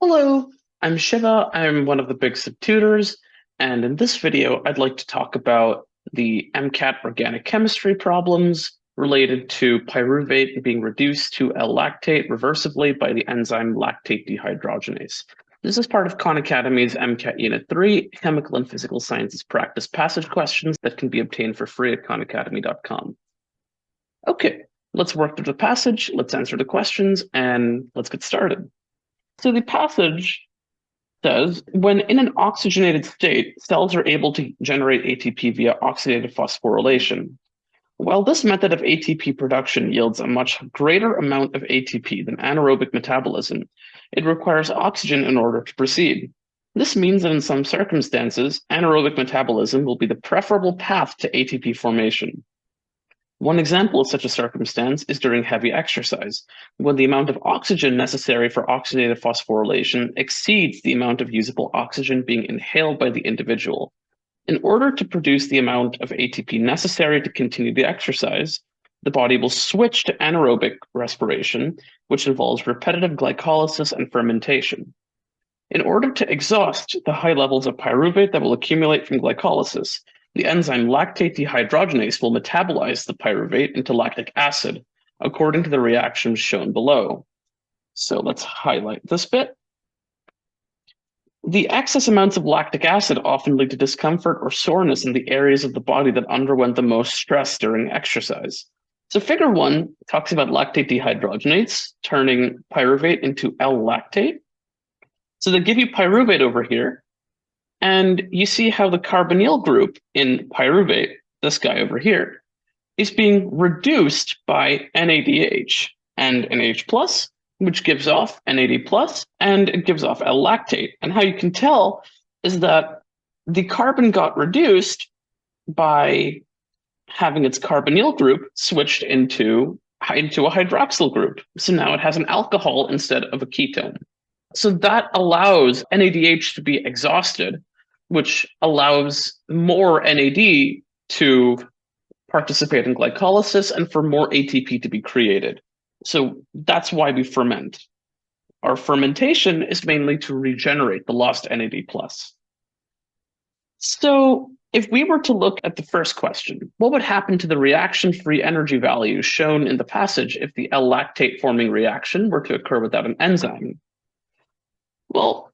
Hello, I'm Shiva. I'm one of the Big Sip tutors, and in this video, I'd like to talk about the MCAT organic chemistry problems related to pyruvate being reduced to L-lactate reversibly by the enzyme lactate dehydrogenase. This is part of Khan Academy's MCAT Unit 3, Chemical and Physical Sciences Practice Passage Questions that can be obtained for free at khanacademy.com. Okay, let's work through the passage, let's answer the questions, and let's get started. So the passage says, when in an oxygenated state, cells are able to generate ATP via oxidative phosphorylation. While this method of ATP production yields a much greater amount of ATP than anaerobic metabolism, it requires oxygen in order to proceed. This means that in some circumstances, anaerobic metabolism will be the preferable path to ATP formation. One example of such a circumstance is during heavy exercise, when the amount of oxygen necessary for oxidative phosphorylation exceeds the amount of usable oxygen being inhaled by the individual. In order to produce the amount of ATP necessary to continue the exercise, the body will switch to anaerobic respiration, which involves repetitive glycolysis and fermentation. In order to exhaust the high levels of pyruvate that will accumulate from glycolysis, the enzyme lactate dehydrogenase will metabolize the pyruvate into lactic acid, according to the reactions shown below. So let's highlight this bit. The excess amounts of lactic acid often lead to discomfort or soreness in the areas of the body that underwent the most stress during exercise. So figure 1 talks about lactate dehydrogenase turning pyruvate into L-lactate. So they give you pyruvate over here, and you see how the carbonyl group in pyruvate, this guy over here, is being reduced by NADH and NH+, which gives off NAD+, and it gives off L-lactate. And how you can tell is that the carbon got reduced by having its carbonyl group switched into a hydroxyl group. So now it has an alcohol instead of a ketone. So that allows NADH to be exhausted, which allows more NAD to participate in glycolysis and for more ATP to be created. So that's why we ferment. Our fermentation is mainly to regenerate the lost NAD+. So if we were to look at the first question, what would happen to the reaction-free energy value shown in the passage if the L-lactate forming reaction were to occur without an enzyme? Well,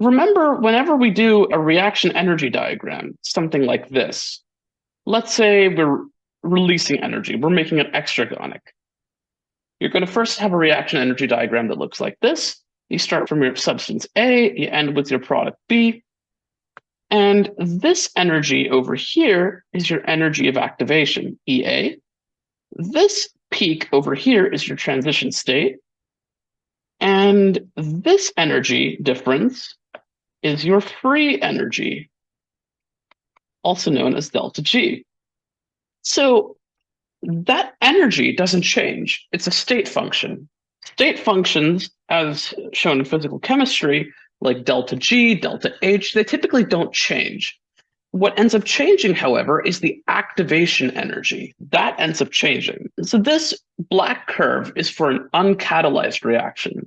remember, whenever we do a reaction energy diagram, something like this, let's say we're releasing energy, we're making it exergonic. You're going to first have a reaction energy diagram that looks like this. You start from your substance A, you end with your product B, and this energy over here is your energy of activation, EA. This peak over here is your transition state, and this energy difference is your free energy, also known as delta G. So that energy doesn't change. It's a state function. State functions, as shown in physical chemistry, like delta G, delta H, they typically don't change. What ends up changing, however, is the activation energy. That ends up changing. So this black curve is for an uncatalyzed reaction.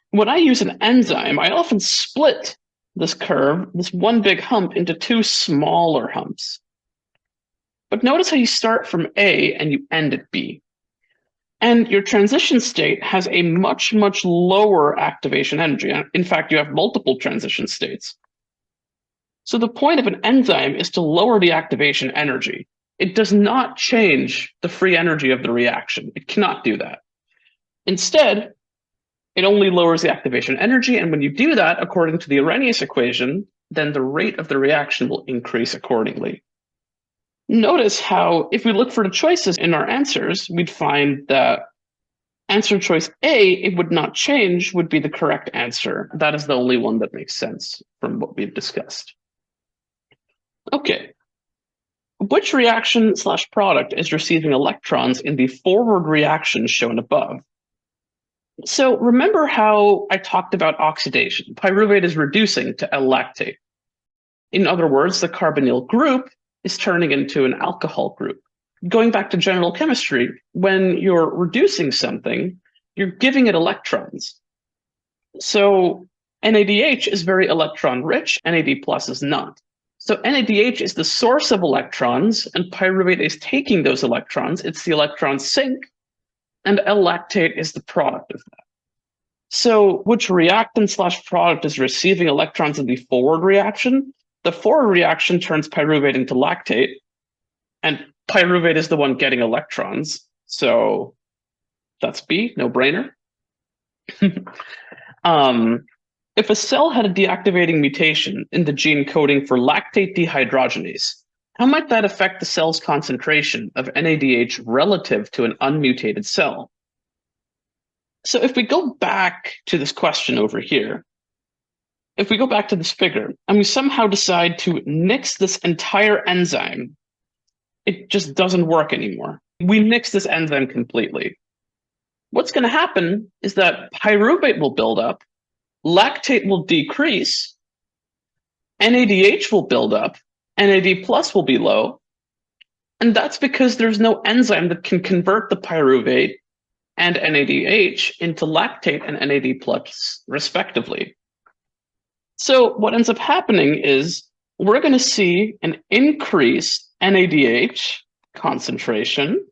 When I use an enzyme, I often split this curve, this one big hump, into two smaller humps. But notice how you start from A and you end at B. And your transition state has a much, much lower activation energy. In fact, you have multiple transition states. So the point of an enzyme is to lower the activation energy. It does not change the free energy of the reaction. It cannot do that. Instead, it only lowers the activation energy. And when you do that, according to the Arrhenius equation, then the rate of the reaction will increase accordingly. Notice how, if we look for the choices in our answers, we'd find that answer choice A, it would not change, would be the correct answer. That is the only one that makes sense from what we've discussed. Okay. Which reaction slash product is receiving electrons in the forward reaction shown above? So remember how I talked about oxidation. Pyruvate is reducing to L-lactate. In other words, the carbonyl group is turning into an alcohol group. Going back to general chemistry, when you're reducing something, you're giving it electrons. So NADH is very electron rich, NAD plus is not. So NADH is the source of electrons, and pyruvate is taking those electrons. It's the electron sink, and L-lactate is the product of that. So which reactant slash product is receiving electrons in the forward reaction? The forward reaction turns pyruvate into lactate, and pyruvate is the one getting electrons. So that's B, no brainer. If a cell had a deactivating mutation in the gene coding for lactate dehydrogenase, how might that affect the cell's concentration of NADH relative to an unmutated cell? So if we go back to this question over here, if we go back to this figure and we somehow decide to nix this entire enzyme, it just doesn't work anymore. We nix this enzyme completely. What's going to happen is that pyruvate will build up, lactate will decrease, NADH will build up, NAD plus will be low, and that's because there's no enzyme that can convert the pyruvate and NADH into lactate and NAD plus respectively. So what ends up happening is we're going to see an increased NADH concentration.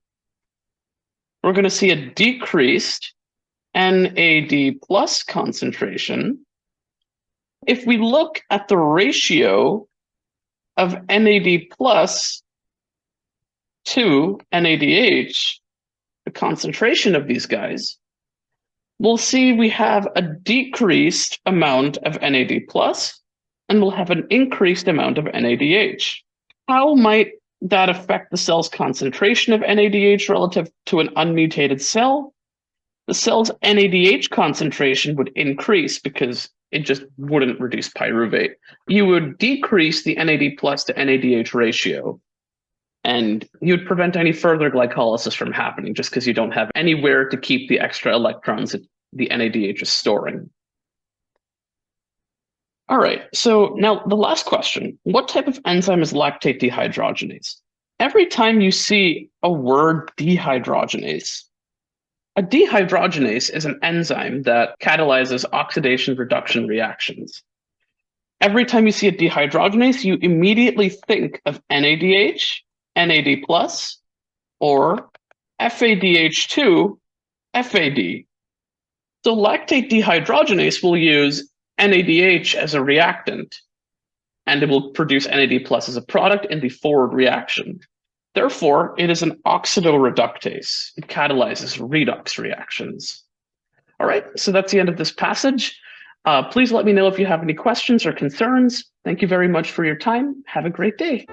We're going to see a decreased NAD plus concentration. If we look at the ratio of NAD plus to NADH, the concentration of these guys, we'll see we have a decreased amount of NAD plus, and we'll have an increased amount of NADH. How might that affect the cell's concentration of NADH relative to an unmutated cell? The cell's NADH concentration would increase because it just wouldn't reduce pyruvate. You would decrease the NAD plus to NADH ratio, and you'd prevent any further glycolysis from happening just because you don't have anywhere to keep the extra electrons that the NADH is storing. All right, so now the last question. What type of enzyme is lactate dehydrogenase? Every time you see a word dehydrogenase, a dehydrogenase is an enzyme that catalyzes oxidation reduction reactions. Every time you see a dehydrogenase, you immediately think of NADH, NAD+, or FADH2, FAD. So lactate dehydrogenase will use NADH as a reactant, and it will produce NAD+ as a product in the forward reaction. Therefore, it is an oxidoreductase. It catalyzes redox reactions. All right, so that's the end of this passage. Please let me know if you have any questions or concerns. Thank you very much for your time. Have a great day.